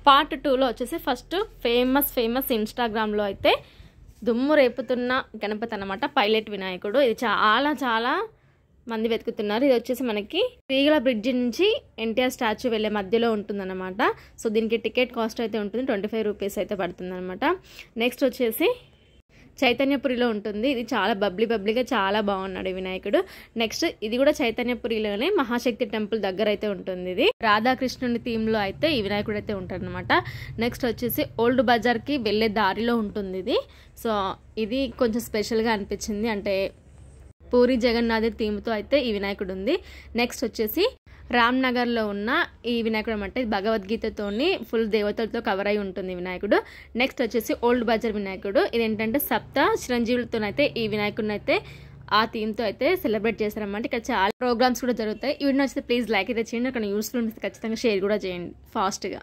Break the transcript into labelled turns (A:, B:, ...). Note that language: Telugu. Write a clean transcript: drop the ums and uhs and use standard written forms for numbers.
A: పార్ట్ 2లో వచ్చేసి ఫస్ట్ ఫేమస్ ఇన్స్టాగ్రామ్లో అయితే దుమ్ము రేపుతున్న గణపతి అన్నమాట, పైలట్ వినాయకుడు. ఇది చాలా మంది వెతుకుతున్నారు. ఇది వచ్చేసి మనకి తీగల బ్రిడ్జి నుంచి ఎన్టీఆర్ స్టాచ్యూ వెళ్ళే మధ్యలో ఉంటుందన్నమాట. సో దీనికి టికెట్ కాస్ట్ అయితే ఉంటుంది, 25 రూపీస్ అయితే పడుతుంది అనమాట. నెక్స్ట్ వచ్చేసి చైతన్యపురిలో ఉంటుంది. ఇది చాలా బబ్లీగా చాలా బాగున్నాడు ఈ వినాయకుడు. నెక్స్ట్ ఇది కూడా చైతన్యపురిలోనే మహాశక్తి టెంపుల్ దగ్గర అయితే ఉంటుంది. ఇది రాధాకృష్ణుని థీమ్లో అయితే ఈ వినాయకుడు అయితే ఉంటాడు అనమాట. నెక్స్ట్ వచ్చేసి ఓల్డ్ బజార్కి వెళ్ళే దారిలో ఉంటుంది ఇది. సో ఇది కొంచెం స్పెషల్గా అనిపించింది, అంటే పూరి జగన్నాథ్ థీమ్తో అయితే ఈ వినాయకుడు ఉంది. నెక్స్ట్ వచ్చేసి రామ్నగర్లో ఉన్న ఈ వినాయకుడు అంటే భగవద్గీతతోని ఫుల్ దేవతలతో కవర్ అయి ఉంటుంది వినాయకుడు. నెక్స్ట్ వచ్చేసి ఓల్డ్ బజార్ వినాయకుడు. ఇదేంటంటే సప్త చిరంజీవులతోనైతే ఈ వినాయకుడిని అయితే ఆ థీమ్తో అయితే సెలబ్రేట్ చేశారన్నమాట. ఇక్కడ చాలా ప్రోగ్రామ్స్ కూడా జరుగుతాయి. ఈ వీడియో నచ్చితే ప్లీజ్ లైక్ అయితే చేయండి. అక్కడ యూస్ఫుల్ ఉంటుంది ఖచ్చితంగా షేర్ కూడా చేయండి ఫాస్ట్గా.